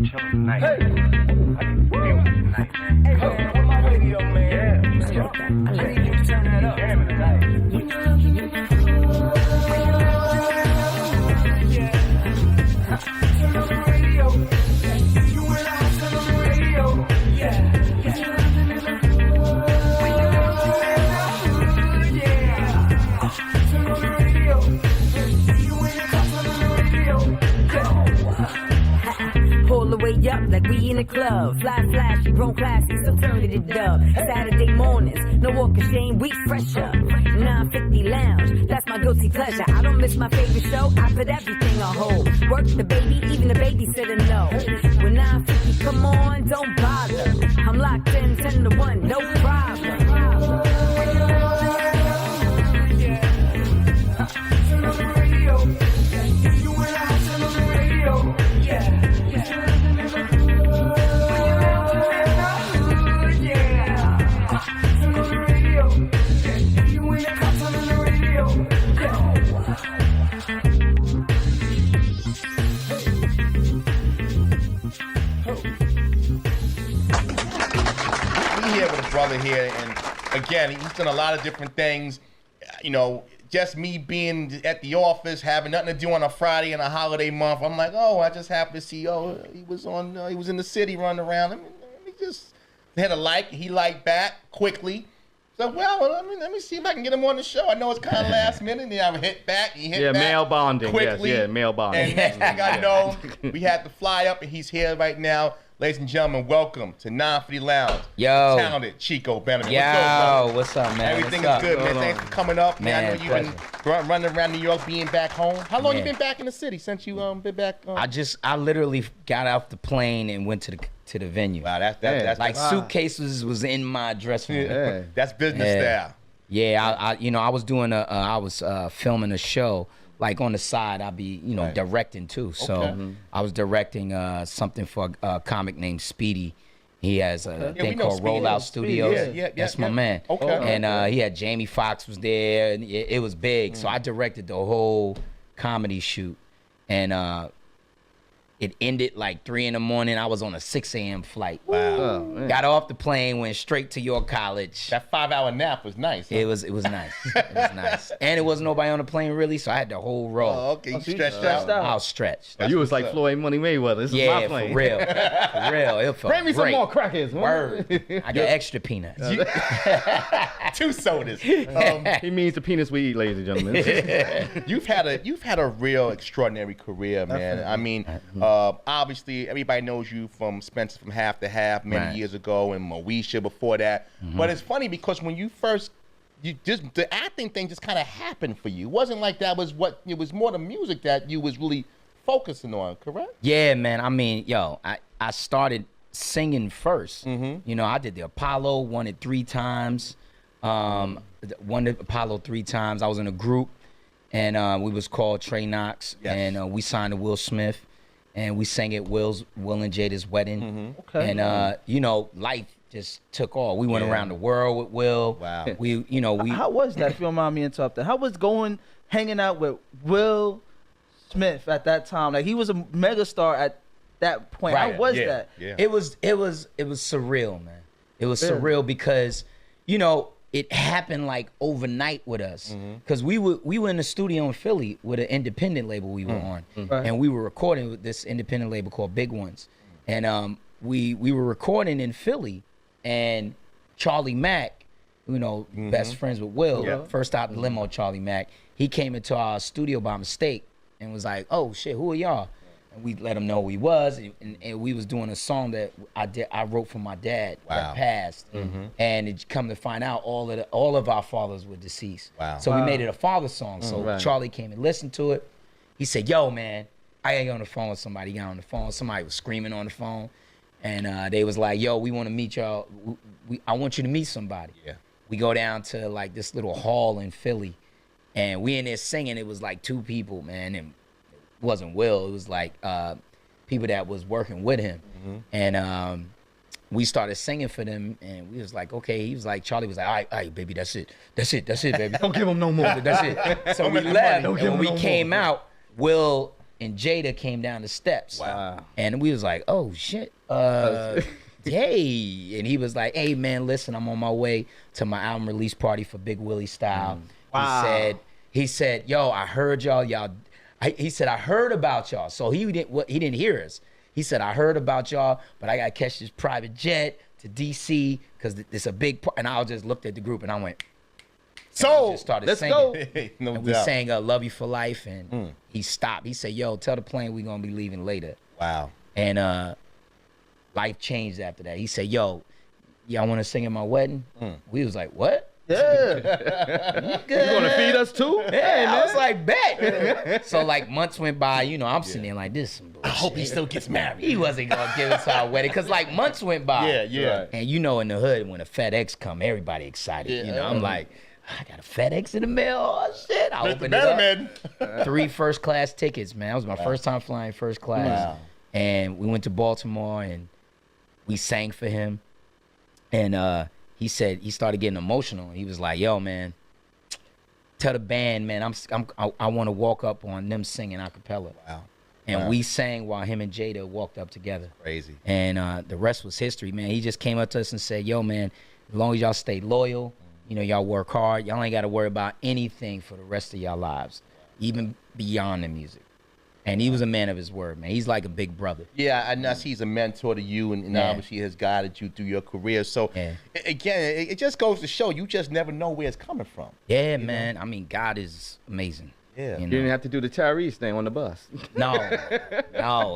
be chilling tonight. I need to feel tonight, man. Hey, man, where my radio, man? Yeah, let's go. I need you to turn that up. Damn it, tonight. Turn on the radio. You and I turn on the radio. Yeah. Pull the way up like we in the club. Fly flashy, grown classy, so turn it up. Saturday mornings, no walk of shame, we fresh up. 950 lounge, that's my guilty pleasure. I don't miss my favorite show, I put everything on hold. Work the baby, even the babysitter know. When 950 come on, don't bother. I'm locked in 10 to 1, no problem. Turn on the radio. You and I turn on the radio. Yeah. Brother here, and again, he's done a lot of different things. You know, just me being at the office, having nothing to do on a Friday and a holiday month. I'm like, oh, I just happened to see, he was in the city running around. Let me just hit a like. He liked back quickly. So, well, let me see if I can get him on the show. I know it's kind of last minute. And I hit back. He hit back mail bonding. Quickly. Yes, mail bonding. And next thing I know, we had to fly up, and he's here right now. Ladies and gentlemen, welcome to 950 Lounge. Yo. Talented Chico Benymon. Yo, what's up, man? Everything what's is good, man. Thanks for coming up. Man, I know you've been running around New York, being back home. How long you been back in the city since you been back? I literally got off the plane and went to the venue. Wow, that's like suitcases was in my dressing room. Yeah. That's business style. Yeah, I was doing I was filming a show. Like on the side, I'll be, directing too. So I was directing something for a comic named Speedy. He has a thing called Rollout Studios. That's my man. Okay. And he had Jamie Foxx was there, and it was big. So I directed the whole comedy shoot, and it ended like 3 a.m. I was on a 6 a.m. flight. Wow. Got off the plane, went straight to York College. That 5-hour nap was nice. Huh? It was nice. It was nice. And it wasn't nobody on the plane really, so I had the whole row. Oh, okay. You stretched out. I was stretched. You was like Floyd Money Mayweather. This is my plane. For real. For real. It felt Bring me some more crackers. Word. I got extra peanuts. 2 sodas. He means the peanuts we eat, ladies and gentlemen. You've had a real extraordinary career, man. I mean, obviously everybody knows you from Spencer from Half to Half many years ago, and Moesha before that. But it's funny because when you first, the acting thing just kind of happened for you. It wasn't like it was more the music that you was really focusing on, correct? Yeah, man. I mean, I started singing first. I did the Apollo, won it 3 times. Won the Apollo 3 times. I was in a group, and we was called Trey Knox, and we signed to Will Smith. And we sang at Will and Jada's wedding. And life just took off. We went around the world with Will. Wow. How was that, if you don't mind me interrupting? How was hanging out with Will Smith at that time? Like, he was a megastar at that point. How was that? Yeah. It was surreal, man. It was surreal because, it happened like overnight with us, because we were in the studio in Philly with an independent label we were on, and we were recording with this independent label called Big Ones, and we were recording in Philly, and Charlie Mack, best friends with Will, first out in the limo, Charlie Mack, he came into our studio by mistake and was like, "Oh shit, who are y'all?" And we let him know who he was, and we was doing a song that I wrote for my dad that passed, and it come to find out all of our fathers were deceased. Wow. So we made it a father song. So Charlie came and listened to it. He said, "Yo, man, I ain't on the phone with somebody." He got on the phone. Somebody was screaming on the phone, and they was like, "Yo, we want to meet y'all. I want you to meet somebody." Yeah. We go down to like this little hall in Philly, and we in there singing. It was like 2 people, man, and wasn't Will. It was like people that was working with him, and we started singing for them, and we was like, okay. He was like, Charlie was like, all right, baby, that's it, baby. Don't give him no more. That's it. So we left, and when we came out, Will and Jada came down the steps. Wow. And we was like, oh shit. Hey. And he was like, hey man, listen, I'm on my way to my album release party for Big Willie Style. Wow. He said, yo, I heard he said, I heard about y'all. So he didn't hear us. He said, I heard about y'all, but I got to catch this private jet to DC because it's a big part. And I just looked at the group and I went, So just started let's singing. go. No And we doubt. sang Love You for Life, and he stopped. He said, yo, tell the plane we going to be leaving later. Wow. And life changed after that. He said, yo, y'all want to sing at my wedding? We was like, what? Yeah. You gonna feed us too? Yeah, I was like, bet. So like months went by, you know, I'm sitting there like, this is some bullshit. I hope he still gets married. He wasn't gonna give us our wedding because like months went by. Yeah, yeah. And you know, in the hood, when a FedEx come, everybody excited. You know, I'm like, I got a FedEx in the mail. Oh shit! I Mr. opened it up. Betterman. 3 first class tickets, man. That was my first time flying first class. Wow. And we went to Baltimore and we sang for him. And he said he started getting emotional. He was like, "Yo, man, tell the band, man, I want to walk up on them singing a cappella." Wow. And we sang while him and Jada walked up together. Crazy. And the rest was history, man. He just came up to us and said, "Yo, man, as long as y'all stay loyal, you know, y'all work hard, y'all ain't got to worry about anything for the rest of y'all lives, even beyond the music." And he was a man of his word, man. He's like a big brother. Yeah, and I see he's a mentor to you, and Yeah. obviously has guided you through your career. So, Yeah. again, it just goes to show you just never know where it's coming from. Yeah, man. I mean, God is amazing. Yeah. You You didn't know? have to do the Tyrese thing on the bus. No,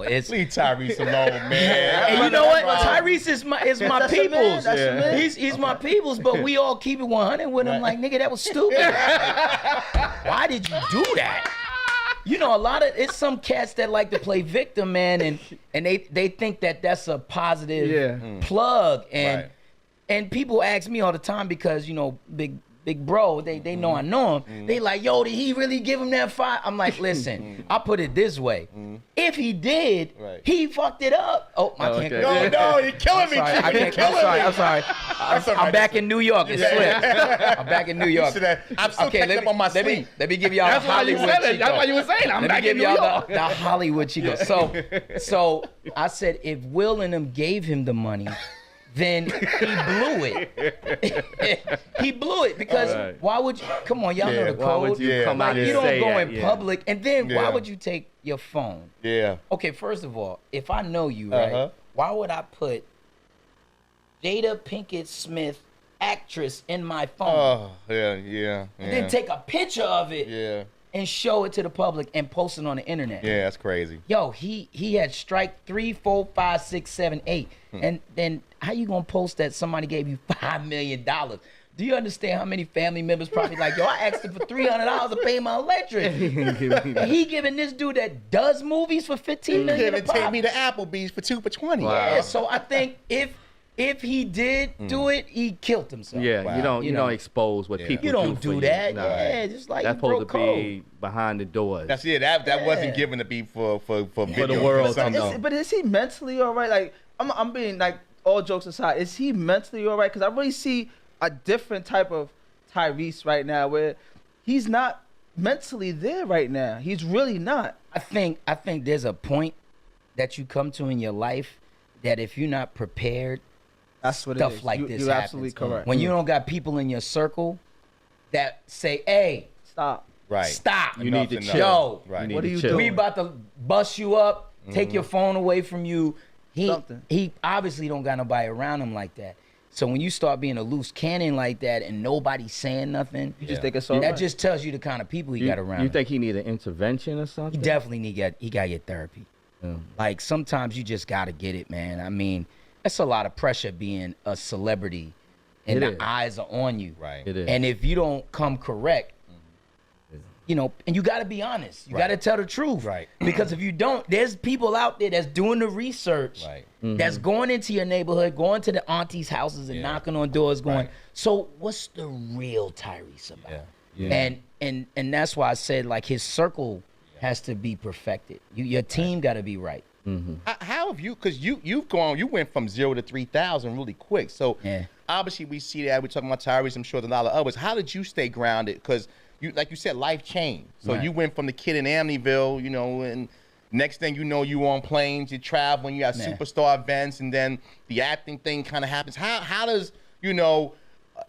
it's. Leave Tyrese alone, man. And you know what? Tyrese is my That's your man, people's. that's your man. He's my people's, but we all keep it 100 with him. Like, nigga, that was stupid. Why did you do that? You know, it's some cats that like to play victim, man, and they think that that's a positive Yeah. plug, and Right. and people ask me all the time because you know, big bro, they know I know him. They like, yo, did he really give him that five? I'm like, listen, I'll put it this way: if he did, Right. he fucked it up. Oh, I can't. okay. go. No, you're killing me, Sorry, I Jimmy. You're can't. killing me. I'm sorry. That's all right. I'm back in New York. It slipped. I'm back in New York. I'm still catching up on my sleep. Let me give y'all That's the why you Hollywood said it. Chico. That's why you were saying I'm Let me back give in New y'all York. the Hollywood Chico. So I said if Will and them gave him the money, then he blew it. He blew it because All right. why would you? Come on, y'all Yeah, know the Why code. would you Yeah, come like, out and You don't say go that? in Yeah. public, and then why Yeah. would you take your phone? Yeah. Okay, first of all, if I know you, right, Uh-huh. why would I put Jada Pinkett Smith, actress, in my phone? Oh, yeah. And then take a picture of it Yeah. and show it to the public and post it on the internet. Yeah, that's crazy. Yo, he had strike 3, 4, 5, 6, 7, 8. And then how you gonna post that somebody gave you $5 million? Do you understand how many family members probably like, yo, I asked him for $300 to pay my electric. And he giving this dude that does movies for $15 million a Couldn't take pop. me to Applebee's for 2 for $20. Wow. Yeah, so I think if he did do it, he killed himself. Yeah, Wow. you You don't know. expose what Yeah. people You don't do do for that. You. Yeah, just like That's you broke supposed to be behind the doors. That's it. That wasn't Yeah. given to be for video. world to something. know. But is he mentally all right? Like, I'm being like, all jokes aside, is he mentally all right? Because I really see a different type of Tyrese right now where he's not mentally there right now. He's really not. I think there's a point that you come to in your life that if you're not prepared, That's what stuff it is. like You- this You're happens. absolutely correct. When you don't got people in your circle that say, "Hey, Stop. Right. stop. You need to Enough. chill. Yo, Right. You need What to are you chill. doing? we about to bust you up, take your phone away from you." Something. He obviously don't got nobody around him like that. So when you start being a loose cannon like that and nobody's saying nothing, You just think it's all that right. just tells you the kind of people he got around You him. think he need an intervention or He something? definitely he got to get therapy. Like sometimes you just got to get it, man. I mean, that's a lot of pressure being a celebrity and It the is. eyes are on you. Right. It is. And if you don't come correct, you know, and you got to be honest. You got to tell the truth. Right. Because if you don't, there's people out there that's doing the research. Right. That's going into your neighborhood, going to the aunties' houses and Yeah. knocking on doors, going, Right. so what's the real Tyrese about? Yeah. And that's why I said like his circle has to be perfected. Your team got to be right. How have you? Because you went from 0 to 3,000 really quick. So Yeah. obviously we see that we're talking about Tyrese. I'm sure there's a lot of others. How did you stay grounded? Because you, like you said, life changed. So Right. you went from the kid in Amityville, you know, and Next thing you know, you on planes, you traveling, you have superstar events, and then the acting thing kind of happens. How does, you know,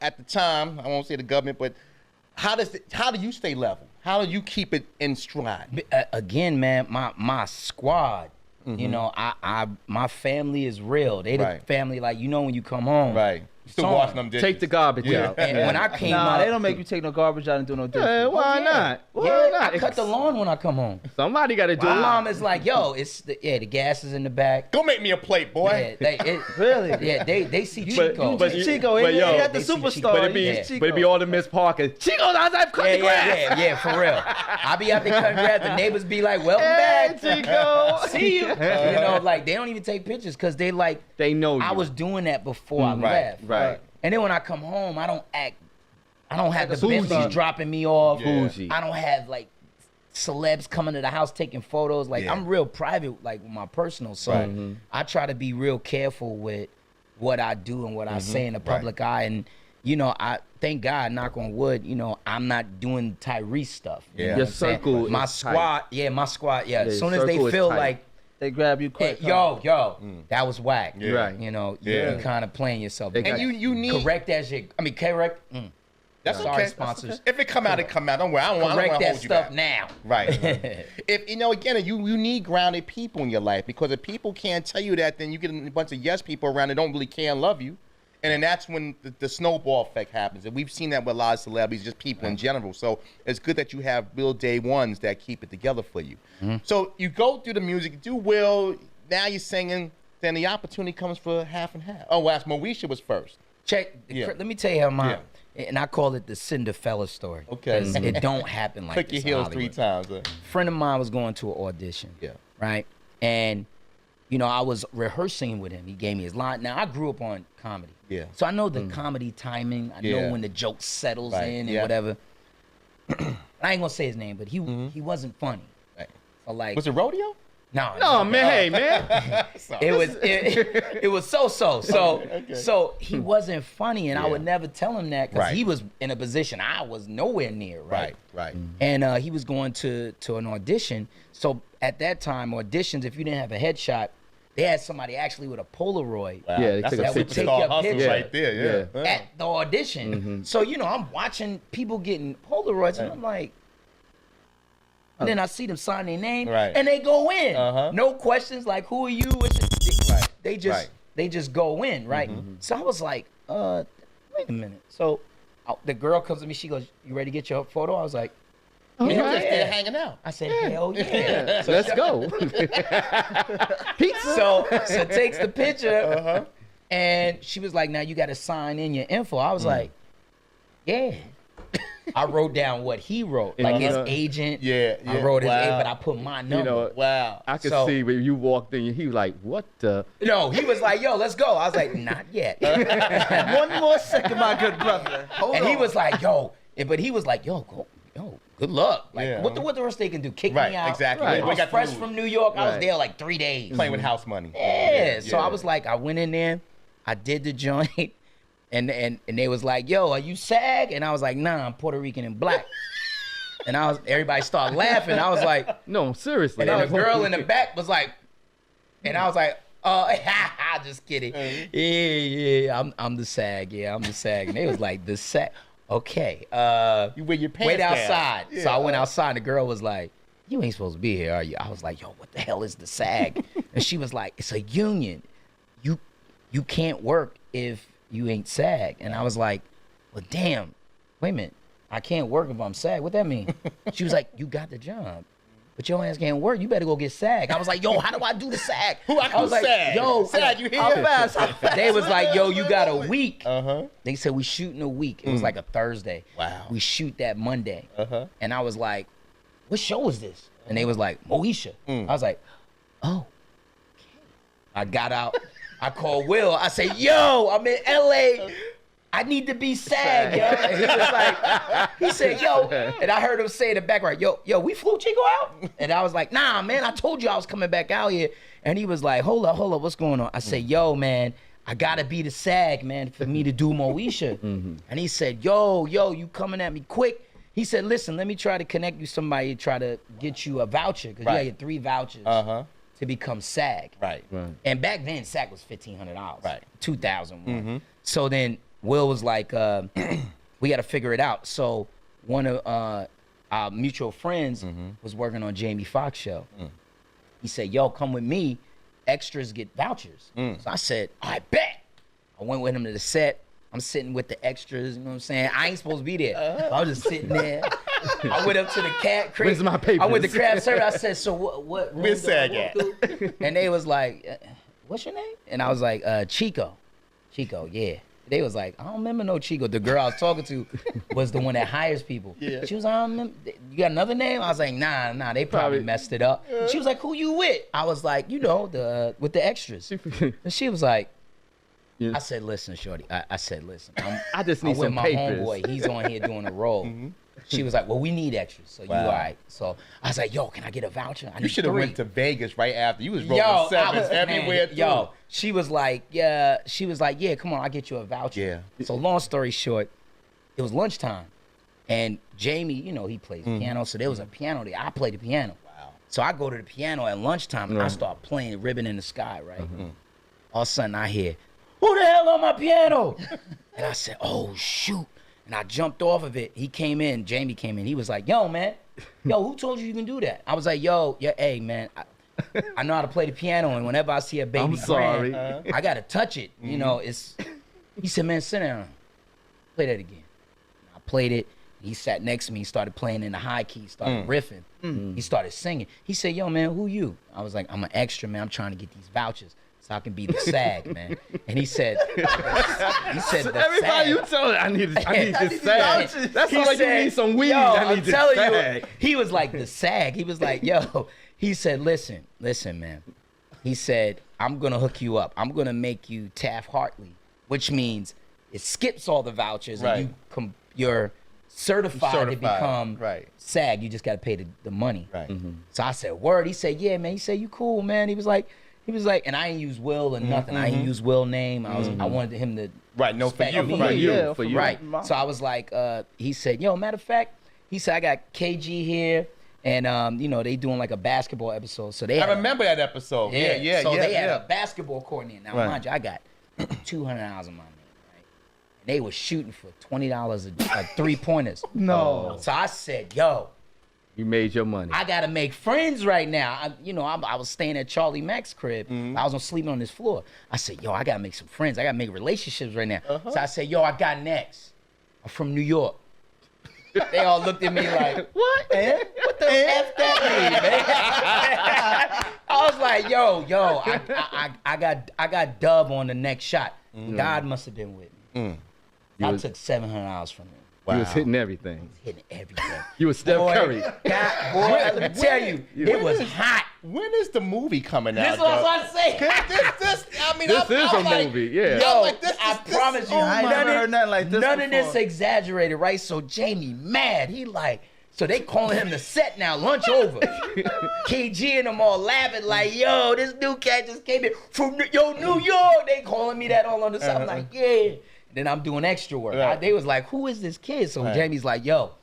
at the time, I won't say the government, but how do you stay level? How do you keep it in stride? Again, man, my squad, you know, my family is real. They the family, like, you know, when you come home. Right. Still washing them dishes. Take the garbage out. And when I came Nah, out, they don't make you take no garbage out and do no dishes. Why not? Yeah, I cut the lawn when I come home. Somebody got to do My it. mom is like, yo, the gas is in the back. Go make me a plate, boy. Yeah, Really? Yeah, they see Chico. but Chico, but he yo, got the they see superstar. Chico. But it be, Chico. but it be all the Miss Parker. Chico's outside cutting grass. Yeah, for real. I be out there cutting grass. The neighbors be like, welcome back. Chico. See you. You know, like, they don't even take pictures because they like, They know you. I was doing that before I left. Right. And then when I come home, I don't have the Bougie. Bentleys dropping me off. Bougie. I don't have like celebs coming to the house taking photos. Like I'm real private, like with my personal. So I try to be real careful with what I do and what I say in the public eye. And you know, I thank God, knock on wood, you know, I'm not doing Tyrese stuff. You know Your what I'm saying? circle my is squad, tight. my squad, yeah. As your soon as they circle is feel tight. like, They grab you quick. hey, yo, that was whack. Yeah. Right. You know, Yeah. you kind of playing yourself. And And you need correct that shit. I mean, correct. That's Sorry, okay. sponsors. If it come out, it come out. Don't worry. I don't want Correct to that hold you stuff back. now. Right. If you know, again, you need grounded people in your life, because if people can't tell you that, then you get a bunch of yes people around that don't really care and love you, and then that's when the snowball effect happens. And we've seen that with a lot of celebrities, just people in general. So it's good that you have real day ones that keep it together for you. So you go through the music, you do well. Now you're singing. Then the opportunity comes for half and half. Oh, well, that's Moesha was first. Check. Yeah. Let me tell you how my, and I call it the Cinderfella story. Okay. 'Cause it don't happen like Click this your in heels 3 Hollywood. times. Friend of mine was going to an audition. Yeah. Right. And you know, I was rehearsing with him. He gave me his line. Now I grew up on comedy. Yeah. So I know the comedy timing. I know when the joke settles in and whatever. I ain't gonna say his name, but he wasn't funny. Right. So like, Was it rodeo? no, man, hey, man. it was so he wasn't funny, and I would never tell him that because Right. he was in a position I was nowhere near, right? Right. And he was going to an audition. So at that time, auditions, if you didn't have a headshot, they had somebody actually with a Polaroid Wow. Yeah, they That's took a a picture. superstar hustle picture. right there. Yeah. at the audition. So you know, I'm watching people getting Polaroids, and I'm like. And then I see them sign their name, Right. and they go in. Uh-huh. No questions like, who are you? Right. They just go in, right? So I was like, wait a minute. So the girl comes to me, she goes, you ready to get your photo? I was like, You were yeah. just there hanging out. I said, hell yeah. So Let's go. Pizza. So takes the picture, and she was like, now you got to sign in your info. I was like, yeah. I wrote down what he wrote, like his agent. Yeah, I yeah. wrote his Wow. agent, but I put my number. You know, Wow. I could So- see when you walked in, he was like, what the? No, he was like, yo, let's go. I was like, not yet. One more second, my good brother. Hold And on. he was like, yo, but he was like, yo, good luck. Like, Yeah. what the worst they can do? Kick Right, me out? exactly. Right. I We was got to fresh lose. from New York. I was Right. there like 3 days. Playing with house money. Yeah. So I was like, I went in there, I did the joint, and they was like, yo, are you SAG? And I was like, nah, I'm Puerto Rican and black. And everybody started laughing. I was like, No, seriously. and then the girl in the back was like, and I was like, just kidding. Yeah, I'm the SAG. Yeah, I'm the SAG. And they was like, the SAG. Okay. You wear your pants Wait down. outside. Yeah. So I went outside, and the girl was like, you ain't supposed to be here, are you? I was like, yo, what the hell is the SAG? And she was like, it's a union. You can't work if you ain't SAG. And I was like, well, damn, wait a minute. I can't work if I'm SAG. What that mean? She was like, you got the job, but your ass can't work. You better go get SAG. I was like, yo, how do I do the SAG? I was like, SAG? yo, SAG, you here? How fast? They was like, yo, you got a week. Uh-huh. They said we shooting a week. It was like a Thursday. Wow. We shoot that Monday. Uh-huh. And I was like, what show is this? And they was like, Moesha. I was like, oh. I got out. I called Will. I said, yo, I'm in LA. I need to be SAG, yo. And he was like, he said, yo. And I heard him say in the background, yo, we flew Chico out? And I was like, nah, man, I told you I was coming back out here. And he was like, hold up, what's going on? I said, yo, man, I gotta be the SAG, man, for me to do Moesha. And he said, yo, you coming at me quick. He said, listen, let me try to connect you somebody, try to get you a voucher. Because you Right. had 3 vouchers to become SAG. Right. And back then, SAG was $1,500. Right. 2001. So then Will was like, we got to figure it out. So one of our mutual friends was working on Jamie Foxx show. He said, yo, come with me. Extras get vouchers. So I said, I bet. I went with him to the set. I'm sitting with the extras, you know what I'm saying? I ain't supposed to be there. I was just sitting there. I went up to the cat crib. Where's my papers? I went to craft service. I said, so what room Where's do I SAG walk at? through? And they was like, what's your name? And I was like, Chico. Chico, yeah. They was like, I don't remember no Chico. The girl I was talking to was the one that hires people. Yeah. She was like, I don't remember. You got another name? I was like, nah, they probably messed it up. She was like, who you with? I was like, you know, with the extras. And she was like, Yeah. I said, listen, shorty. I said, listen. I just I'm need with some my papers. homeboy. He's on here doing a role. She was like, well, we need extras. So you all right. So I was like, yo, can I get a voucher? I You need should have 3. went to Vegas right after. You was rolling Yo, sevens everywhere, too. Yo, she was like, yeah, come on, I'll get you a voucher. Yeah. So long story short, it was lunchtime. And Jamie, you know, he plays piano. So there was a piano there. I played the piano. Wow. So I go to the piano at lunchtime and I start playing Ribbon in the Sky, right? All of a sudden I hear, who the hell on my piano? And I said, oh, shoot. And I jumped off of it. He came in, Jamie came in. He was like, yo, man, who told you can do that? I was like, hey, man, I know how to play the piano. And whenever I see a baby I'm sorry. grand, I got to touch it. You know, he said, man, sit down. Play that again. I played it. He sat next to me. He started playing in the high key. Started riffing. He started singing. He said, yo, man, who you? I was like, I'm an extra, man. I'm trying to get these vouchers so I can be the SAG, man. And he said, the Everybody SAG. you tell it, I need this these SAG. vouchers. That's He all like you said, need some weed. yo, I I'm need this telling SAG. you, he was like the SAG. He was like, yo, he said, listen, man. He said, I'm gonna hook you up. I'm gonna make you Taft Hartley, which means it skips all the vouchers and you're certified to become SAG. You just gotta pay the money. Right. So I said, word. He said, yeah, man. He said, you cool, man. He was like, and I ain't use Will or nothing. I ain't use Will name. I wanted him to No, for respect you. me. For you. Yeah, for you. Right. So I was like, he said, yo, matter of fact, he said, I got KG here, and you know, they doing like a basketball episode. So they I remember that episode. Yeah. So they had a basketball court in. Now, mind you, I got $200 on my name, right? And they was shooting for $20 a 3-pointers. No. So I said, yo, You made your money. I gotta make friends right now. I was staying at Charlie Mack's crib. I was sleeping on this floor. I said, yo, I gotta make some friends. I gotta make relationships right now. So I said, yo, I got next. I'm from New York. They all looked at me like, what? What the F that mean, man? I was like, yo, I got dub on the next shot. God must have been with me. I took $700 from him. You was hitting everything. Hitting everything. You was Steph Curry. God, boy, let me tell you, it was hot. When is the movie coming out? This is what I was about to say. This This is a movie, yeah. Yo, I promise you, I ain't never heard nothing like this none of this before. exaggerated, right? So Jamie mad. He like, so they calling him the set now. Lunch over. KG and them all laughing like, yo, this new cat just came in from New York. They calling me that all on the side. I'm like, yeah. Then I'm doing extra work. Right. They was like, who is this kid? So Jamie's like, yo,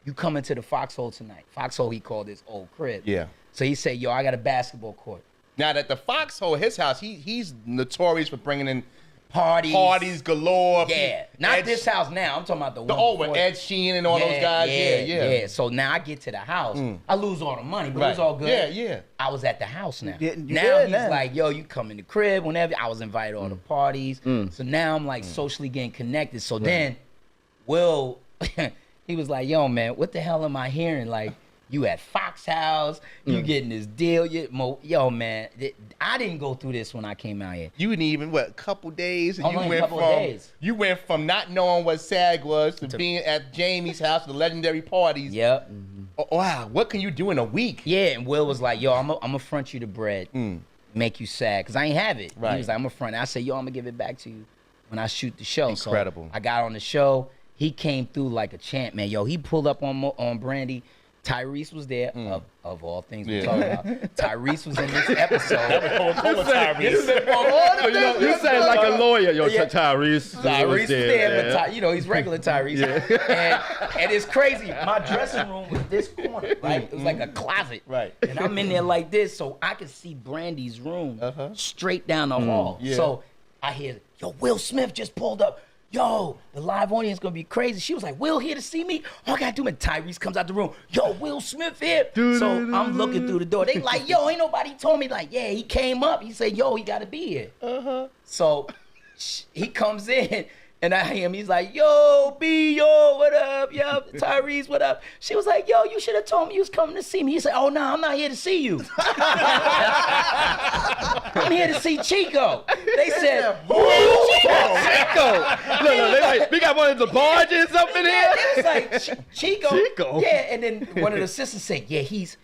you coming to the Foxhole tonight. Foxhole, he called his old crib. Yeah. So he said, yo, I got a basketball court. Now that the Foxhole, his house, he's notorious for bringing in Parties galore. Yeah. Not this house now. I'm talking about the one with before. Ed Sheeran and all those guys. Yeah. So now I get to the house. I lose all the money, but it was Right. all good. Yeah. I was at the house now. You Now good he's now. like, yo, you come in the crib whenever. I was invited to all the parties. So now I'm like socially getting connected. So then Will, he was like, yo, man, what the hell am I hearing? Like, you at Fox House, you getting this deal. Yo, man, I didn't go through this when I came out here. You didn't even, a couple days? And Only a couple of days. You went from not knowing what SAG was to being at Jamie's house, the legendary parties. Yep. Oh, wow, what can you do in a week? Yeah, and Will was like, yo, I'm gonna front you the bread, make you sad, because I ain't have it. Right. He was like, I'm gonna front it. I said, yo, I'm gonna give it back to you when I shoot the show. Incredible. So I got on the show. He came through like a champ, man. Yo, he pulled up on Brandy. Tyrese was there, of all things we're talking about. Tyrese was in this episode. That was Coca-Cola Tyrese. Oh, you sound like a lawyer. Yo, Tyrese. Tyrese was there, but he's regular Tyrese. And it's crazy. My dressing room was this corner, right? It was like a closet. Right. And I'm in there like this, so I could see Brandy's room straight down the hall. Yeah. So I hear, yo, Will Smith just pulled up. Yo, the live audience gonna be crazy. She was like, Will here to see me? All I gotta do, and Tyrese comes out the room. Yo, Will Smith here. So I'm looking through the door. They like, yo, ain't nobody told me. Like, yeah, he came up. He said, yo, he gotta be here. So he comes in, and I hear him. He's like, yo, B, yo, what up? Yo, Tyrese, what up? She was like, yo, you should have told me you was coming to see me. He said, oh, no, I'm not here to see you. I'm here to see Chico. They said, who is Chico? Look, they like, we got one of the barges up in here. It was like, Chico. Chico? Yeah, and then one of the assistants said, yeah, he's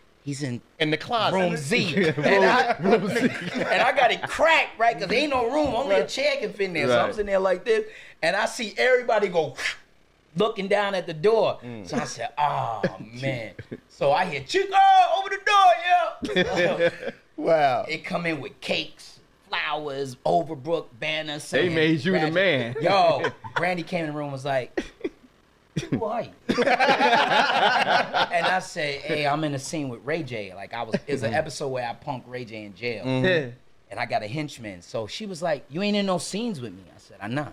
in the closet. room Z. And I got it cracked, right? Because there ain't no room. Only a chair can fit in there. So I'm sitting there like this, and I see everybody go looking down at the door. So I said, oh, man. So I hear, Chico, over the door, yeah. Wow. It come in with cakes, flowers, Overbrook banners. They made you the man. Yo, Brandy came in the room and was like, who are you? And I said, hey, I'm in a scene with Ray J. Like it's an episode where I punked Ray J in jail. And I got a henchman. So she was like, you ain't in no scenes with me. I said, I'm not.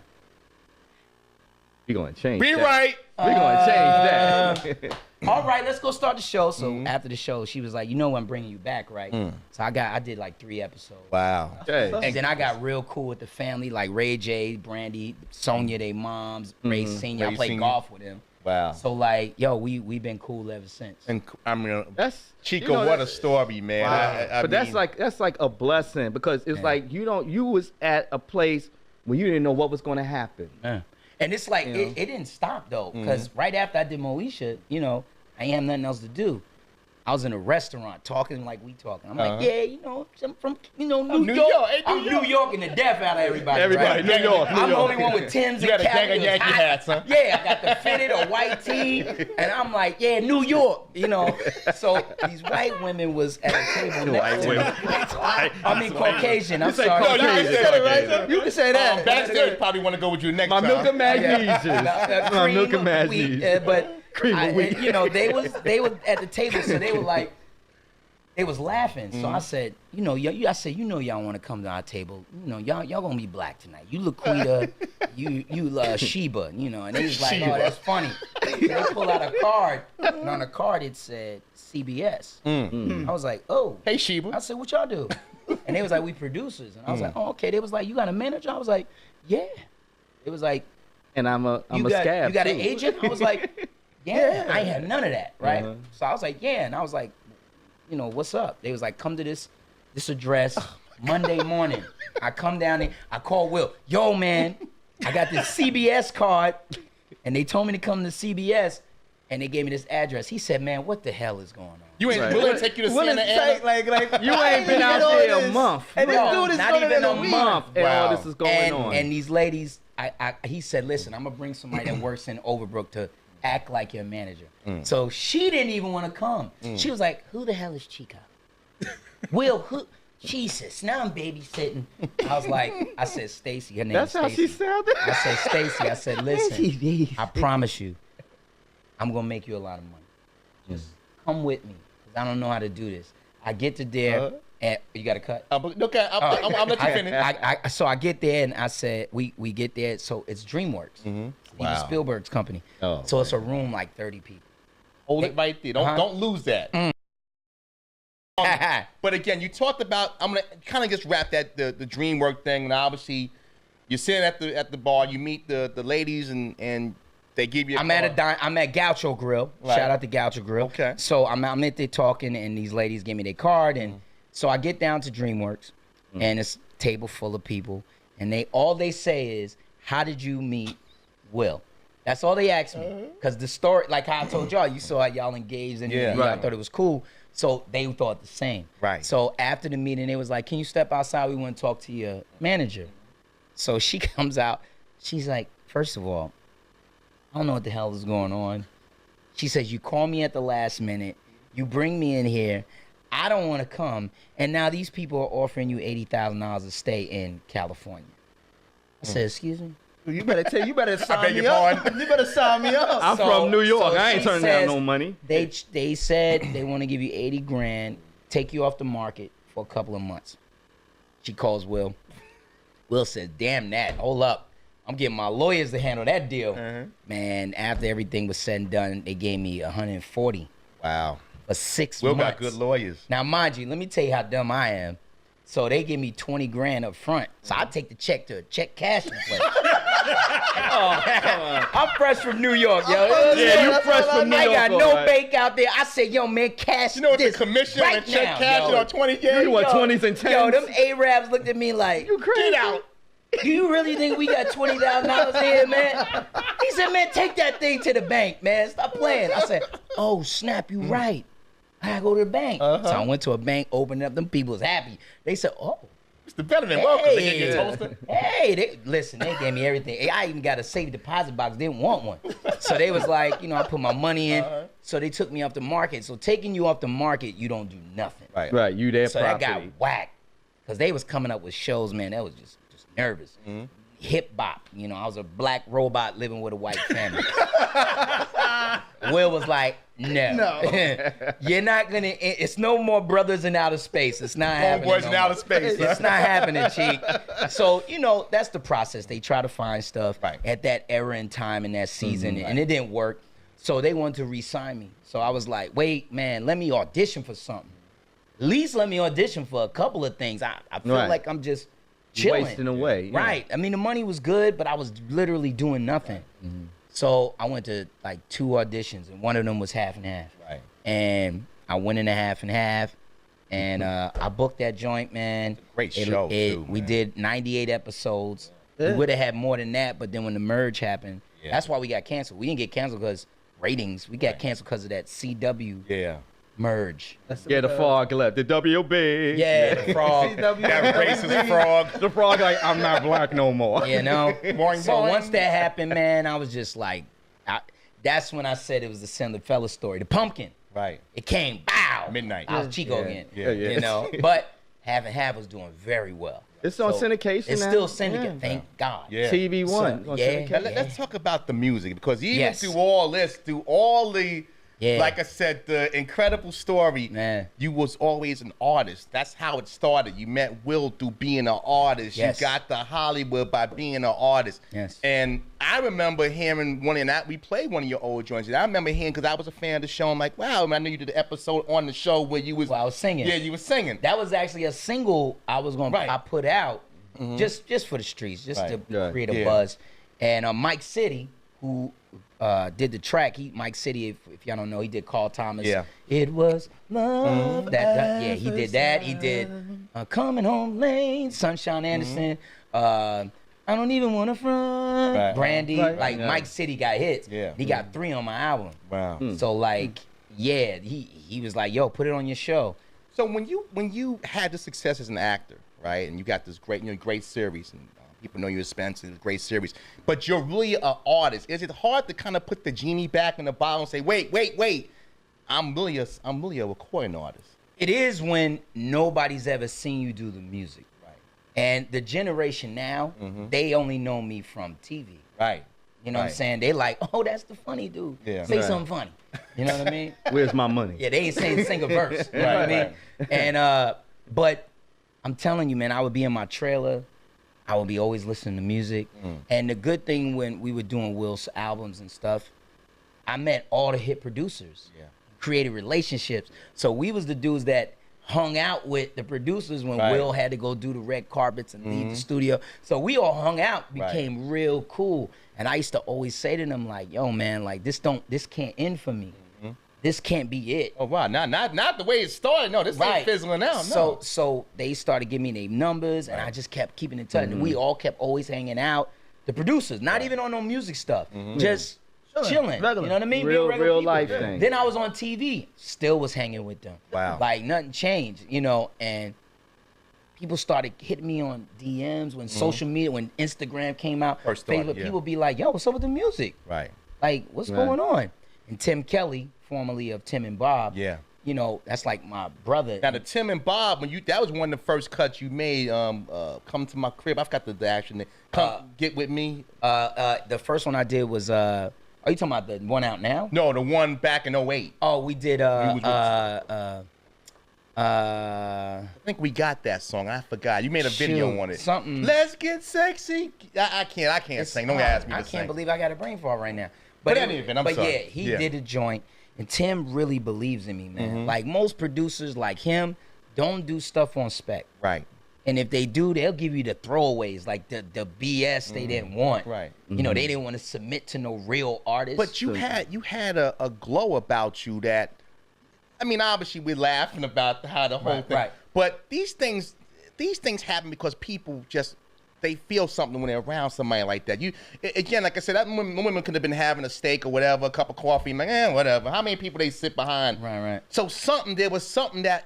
We gonna change Be that. right. We gonna change that. All right, let's go start the show. So after the show, she was like, you know I'm bringing you back, right? So I did like 3 episodes. Wow. Okay. And then I got real cool with the family, like Ray J, Brandy, Sonia, they moms, Ray Senior. I Ray played Senior. golf with him. Wow. So like, yo, we been cool ever since. And I mean, That's Chico, you know, what a story, man. Wow. I But mean, that's like a blessing because it's like you was at a place where you didn't know what was gonna happen. Yeah. And it's like, You know? it didn't stop though, because right after I did Moesha, you know, I ain't have nothing else to do. I was in a restaurant talking like we talking. I'm like, yeah, you know, I'm from, you know, New York. Hey, I'm New Yorking the death out of everybody. Everybody, right? New York. I'm the only one with Timbs You and got a gang of Cavaliers. Yankee hats, huh? Yeah, I got the fitted, a white tee, and I'm like, yeah, New York, you know. So these white women was at a table next to me. I mean, Caucasian. I'm say sorry. no, you Caucasian. can say it, right? You can say that. Backstage probably want to go with you next My time. milk and magnesium. My milk and magnesium. But Cream of wheat. you know, they was at the table, so they were like, they was laughing. So I said, you know, I said, you know, y'all want to come to our table. You know, y'all gonna be black tonight. You Laquita, you Sheba, you know. And they was like, oh, that's funny. So they pull out a card, and on the card it said CBS. I was like, oh. Hey, Sheba. I said, what y'all do? And they was like, we producers. And I was like, oh, okay. They was like, you got a manager? I was like, yeah. It was like, And I'm a you scab. You got an too. agent? I was like, yeah. I ain't had none of that, right? So I was like, yeah. And I was like, you know, what's up? They was like, come to this address Monday morning. I come down there. I call Will. Yo, man, I got this CBS card. And they told me to come to CBS. And they gave me this address. He said, man, what the hell is going on? You ain't Right. willing to take you to see Willing the to take, like, You ain't been out there a month. And this No, dude is not doing it even in a a week. month. And Wow. all this is going on. And these ladies, he said, listen, I'm gonna bring somebody that works in Overbrook to act like your manager. So she didn't even want to come. She was like, who the hell is Chico? Will, who? Jesus, now I'm babysitting. I said, Stacy. Her name That's is how Stacy. she sounded. I said, Stacy. I said, listen, I promise you, I'm gonna make you a lot of money. Just come with me, because I don't know how to do this. I get to there, and you got to cut. Okay, I'll let you finish. So I get there, and I said, we get there. So it's DreamWorks, Steven Wow. Spielberg's company. Oh, So it's a room like 30 people. Hold it right there. Don't lose that. But again, you talked about. I'm gonna kind of just wrap that the DreamWorks thing, and obviously, you're sitting at the bar. You meet the ladies, and they give you. I'm at Gaucho Grill. Right. Shout out to Gaucho Grill. Okay. So I'm at there talking, and these ladies give me their card, and so I get down to DreamWorks, and it's a table full of people, and all they say is, "How did you meet Will?" That's all they ask me, because the story, like how I told y'all, you saw y'all engaged, and Yeah. y'all Right. thought it was cool. So they thought the same. Right. So after the meeting, they was like, "Can you step outside? We want to talk to your manager." So she comes out. She's like, "First of all, I don't know what the hell is going on. She says, you call me at the last minute. You bring me in here. I don't want to come. And now these people are offering you $80,000 to stay in California. I said, excuse me? You better sign beg me your up. pardon? You better sign me up. I'm from New York. so I ain't she turning down says no money. They said they want to give you 80 grand, take you off the market for a couple of months. She calls Will. Will says, damn that. Hold up. I'm getting my lawyers to handle that deal. Man, after everything was said and done, they gave me 140 Wow. for 6 Will months. got good lawyers. Now, mind you, let me tell you how dumb I am. So they give me 20 grand up front. So I take the check to a check cashing place. I'm fresh from New York, yo. Yeah, you fresh from New I York. got all no right. bank out there. I said, yo, man, cash You know what the this commission right on a check now, cash yo. on 20K? You want Yo, 20s and 10s? Yo, them Arabs looked at me like, You crazy? Get out. do you really think we got $20,000 here, man? He said, man, take that thing to the bank, man. Stop playing. I said, oh, snap, you right. I gotta go to the bank. So I went to a bank, opened it up. Them people was happy. They said, oh. Mr. Betterman, welcome. They get your toaster. Hey, they gave me everything. I even got a safe deposit box. Didn't want one. So they was like, you know, I put my money in. So they took me off the market. So taking you off the market, you don't do nothing. Right. Right, you their So property. that got whacked. Because they was coming up with shows, man, that was just nervous. Hip bop. You know, I was a black robot living with a white family. Will was like, no. You're not going to, it's no more brothers in outer space. It's not happening. Homeboys no in more. outer space. It's not happening, Cheek. So, you know, that's the process. They try to find stuff Right. at that era in time in that season, and it didn't work. So they wanted to re-sign me. So I was like, wait, man, let me audition for something. At least let me audition for a couple of things. I feel Right. like I'm just chilling. Wasting away. yeah. Right. I mean, the money was good, but I was literally doing nothing. So I went to like 2 auditions, and one of them was half and half. Right. And I went in a half and half, and I booked that joint, man. Great show, too, We man. did 98 episodes. We would have had more than that, but then when the merge happened, that's why we got canceled. We didn't get canceled because ratings. We got canceled because of that CW Yeah. merge. Yeah, the frog left. The WB. Yeah, the frog. That racist frog. The frog like, I'm not black no more. You know? Boing, So boing. once that happened, man, I was just like, that's when I said it was the Cinderfella story. The pumpkin. Right. It came, bow. Midnight. I was Chico again. Yeah. You know? But Half and Half was doing very well. It's on So, syndication It's now. still syndicate, Yeah. thank God. Yeah. TV One. So, on yeah. syndication. Now, let's talk about the music, because even Yes. through all this, through all the, Yeah. like I said, the incredible story, Man. you was always an artist. That's how it started. You met Will through being an artist. Yes. You got to Hollywood by being an artist. Yes. And I remember hearing one of that. We played one of your old joints. And I remember hearing, because I was a fan of the show. I'm like, wow, I know you did the episode on the show where you was. Well, I was singing. Yeah, you was singing. That was actually a single I was gonna Right. I put out just for the streets, just Right. to create a Yeah. buzz. And Mike City, who did the track, Mike City, if y'all don't know, he did Carl Thomas. Yeah. It was love. Yeah, he did that. He did Coming Home Late, Sunshine Anderson. I don't even want to front. Right. Brandy. Right. Like Yeah. Mike City got hits. Yeah. He got 3 on my album. Wow. So like, yeah, he was like, yo, put it on your show. So when you had the success as an actor, right, and you got this great great series, and people know you as Spencer, this great series, but you're really an artist. Is it hard to kind of put the genie back in the bottle and say, wait, I'm really a recording artist? It is when nobody's ever seen you do the music. Right. And the generation now, they only know me from TV. Right. You know what I'm Right. saying? They like, oh, that's the funny dude. Yeah. Say Right. something funny. You know what I mean? Where's my money? Yeah, they ain't saying sing a verse. You know what I mean? And but I'm telling you, man, I would be in my trailer. I would be always listening to music. And the good thing when we were doing Will's albums and stuff, I met all the hit producers. Yeah. Created relationships. So we was the dudes that hung out with the producers when Right. Will had to go do the red carpets and leave the studio. So we all hung out, became real cool. And I used to always say to them like, yo, man, like this can't end for me. This can't be it. Oh wow, not the way it started. No, this ain't fizzling out. No. So they started giving me their numbers, and I just kept keeping in touch. And we all kept always hanging out. The producers, not even on no music stuff, just chilling. Regular. You know what I mean? Real- Being regular real people. life thing. Then I was on TV, still was hanging with them. Wow. Like nothing changed, you know. And people started hitting me on DMs when social media, when Instagram came out. First started, Facebook, yeah. people be like, "Yo, what's up with the music? Right. Like, what's Right. going on?" And Tim Kelly, formerly of Tim and Bob. Yeah. You know, that's like my brother. Now the Tim and Bob, that was one of the first cuts you made. Come to my crib. I forgot the action name. Get with me. The first one I did was are you talking about the one out now? No, the one back in 08. Oh, we did I think we got that song. I forgot. You made a video on it. Something. Let's get sexy. I can't sing. Don't ask me to sing. I can't believe I got a brain fart right now. But in any event, I'm sorry. But yeah, he did a joint, and Tim really believes in me, man. Like most producers like him don't do stuff on spec. Right. And if they do, they'll give you the throwaways, like the BS they didn't want. Right. You know, they didn't want to submit to no real artist. But you had a glow about you that, I mean, obviously we're laughing about how the whole thing. Right. But these things happen because people just, they feel something when they're around somebody like that. Again, like I said, that women could have been having a steak or whatever, a cup of coffee, and like, whatever. How many people they sit behind? Right. So there was something that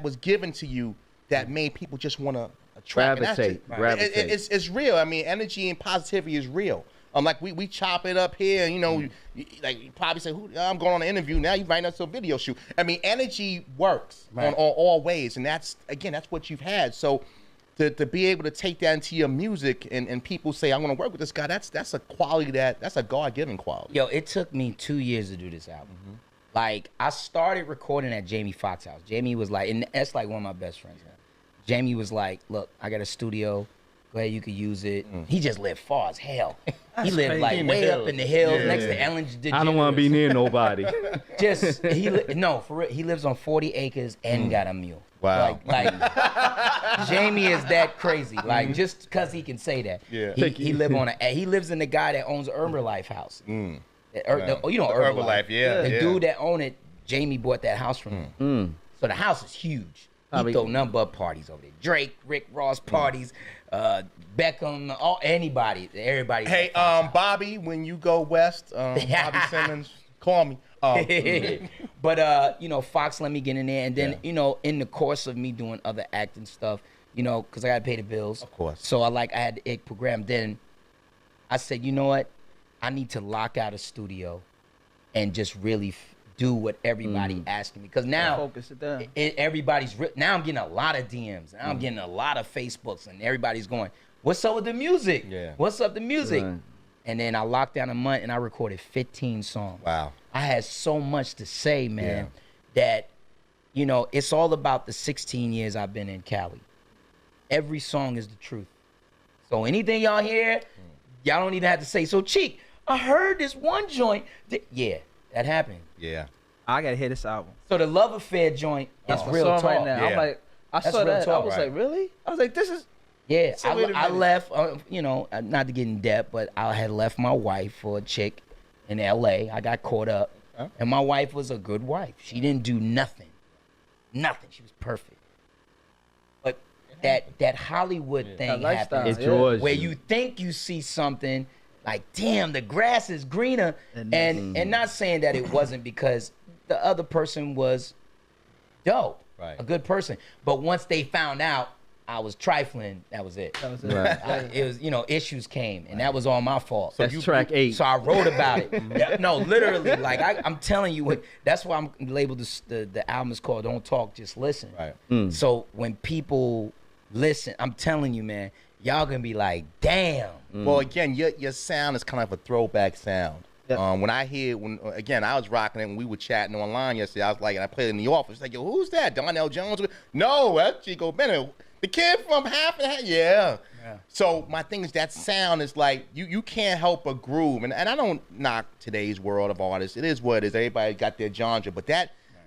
was given to you that made people just want to attract. Gravitate. It's real. I mean, energy and positivity is real. Like we chop it up here, you know, like you probably say, I'm going on an interview now. You writing us a video shoot. I mean, energy works on all ways, and that's what you've had. So to be able to take that into your music and people say, I'm going to work with this guy, that's a quality that's a God-given quality. Yo, it took me 2 years to do this album. Like, I started recording at Jamie Foxx's house. Jamie was like, and that's like one of my best friends now. Jamie was like, look, I got a studio. Go ahead, you could use it. He just lived far as hell. He lived like way up in the hills next to Ellen DeGeneres. I don't want to be near nobody. No, for real. He lives on 40 acres and got a mule. Wow. Like Jamie is that crazy. Like, just because he can say that. Yeah. He lives in the guy that owns Herbalife house. You know Herbalife, yeah. The dude that owned it, Jamie bought that house from him. So the house is huge. He throw nothing but parties over there. Drake, Rick Ross parties, Beckham, everybody. Hey, Bobby, when you go west, Bobby Simmons, call me. But you know, Fox let me get in there, and then you know, in the course of me doing other acting stuff, you know, because I got to pay the bills. Of course. So I had the IC program. Then I said, you know what? I need to lock out a studio and just really do what everybody asking me, because now focus it down. Everybody's now I'm getting a lot of DMs, and I'm getting a lot of Facebooks, and everybody's going, "What's up with the music? What's up with the music?" Right. And then I locked down a month, and I recorded 15 songs. Wow. I had so much to say, man, that you know, it's all about the 16 years I've been in Cali. Every song is the truth. So anything y'all hear, y'all don't even have to say, "So Cheek, I heard this one joint." Yeah, that happened. Yeah. I gotta hear this album. So the Love Affair joint is real talk. Right now. Yeah. I'm like, I That's saw real that. talk, I was right. like, really? I was like, this is. Yeah, So wait a I minute. left, you know, not to get in depth, but I had left my wife for a chick in L.A. I got caught up, and my wife was a good wife. She didn't do nothing. She was perfect. But that Hollywood thing lifestyle, happens, It draws where you. you think you see something like, damn, the grass is greener, and not saying that it wasn't, because the other person was dope, a good person. But once they found out I was trifling, that was it. It was, you know, issues came, and that was all my fault. That's track 8. So I wrote about it. Yeah, no, literally, like I'm telling you, that's why I'm labeled the album is called "Don't Talk, Just Listen." Right. So when people listen, I'm telling you, man, y'all gonna be like, damn. Well, again, your sound is kind of a throwback sound. Yep. Again, I was rocking it when we were chatting online yesterday. I was like, and I played it in the office. Like, yo, who's that? Donnell Jones? No, that's Chico Benymon. The kid from half and half. Yeah. So my thing is, that sound is like, you can't help but groove. And I don't knock today's world of artists. It is what it is. Everybody got their genre. But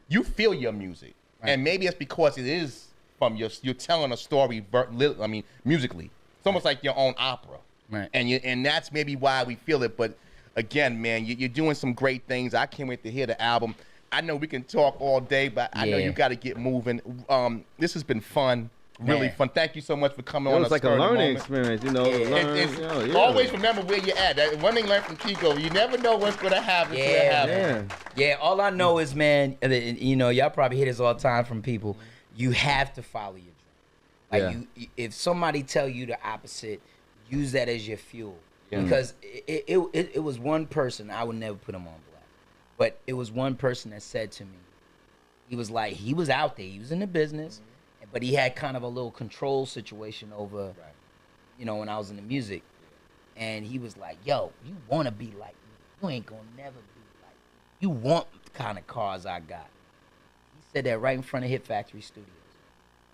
you feel your music. Right. And maybe it's because it is from you're telling a story, musically. It's almost like your own opera. Right. And that's maybe why we feel it. But again, man, you're doing some great things. I can't wait to hear the album. I know we can talk all day, but I know you got to get moving. This has been fun. Really fun. Thank you so much for coming on. It was like a learning experience, you know. Always remember where you're at. One thing learned from Chico, you never know what's going to happen. Yeah, all I know is, man, you know, y'all probably hear this all the time from people. You have to follow your dream. Like, if somebody tell you the opposite, use that as your fuel. Because it was one person, I would never put him on blast. But it was one person that said to me, he was like, he was out there, he was in the business, but he had kind of a little control situation over, you know, when I was in the music. And he was like, yo, you want to be like me. You ain't going to never be like me. You want the kind of cars I got. He said that right in front of Hit Factory Studios.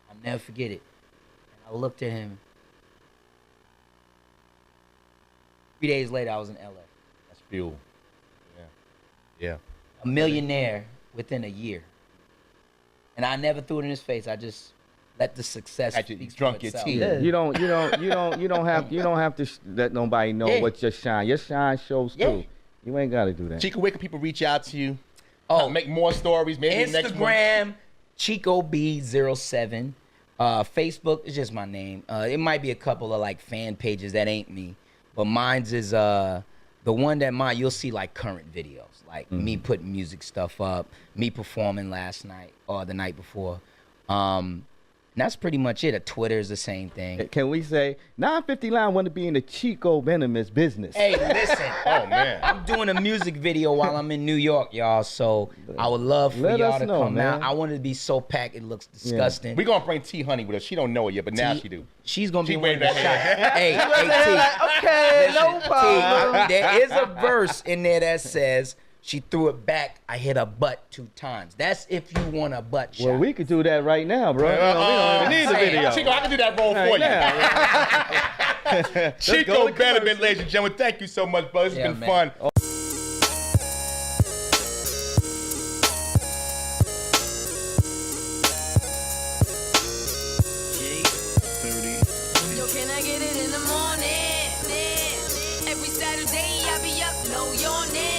I'll never forget it. And I looked at him. 3 days later, I was in LA. That's fuel. Yeah. A millionaire within a year. And I never threw it in his face. I just let the success speak drunk for your itself. tea. Yeah. You don't have to let nobody know Yeah. what your shine. Your shine shows Yeah. too. You ain't got to do that. Chico, where can people reach out to you? Oh, Make more stories. Maybe the next one. Instagram, Chico B07. Facebook is just my name. It might be a couple of like fan pages that ain't me, but mine's is the one that you'll see like current videos, like me putting music stuff up, me performing last night or the night before. And that's pretty much it. A Twitter is the same thing. Can we say 950 Line want to be in the Chico Benymon business? Hey, listen. Oh, man. I'm doing a music video while I'm in New York, y'all. So I would love for Let y'all us to know, come man. out. I want it to be so packed it looks disgusting. We're going to bring T Honey with us. She don't know it yet, but now she do. She's gonna be She one of the waved shots. her hand. Hey, T. Okay, no problem. There is a verse in there that says she threw it back. I hit her butt 2 times. That's if you want a butt shot. Well, we could do that right now, bro. We don't even need the saying. video. Chico, I can do that role for you. Chico Benymon, ladies and gentlemen. Thank you so much, bro. This has been man. fun. Yo, can I get it in the morning? Every Saturday I be up, know your name.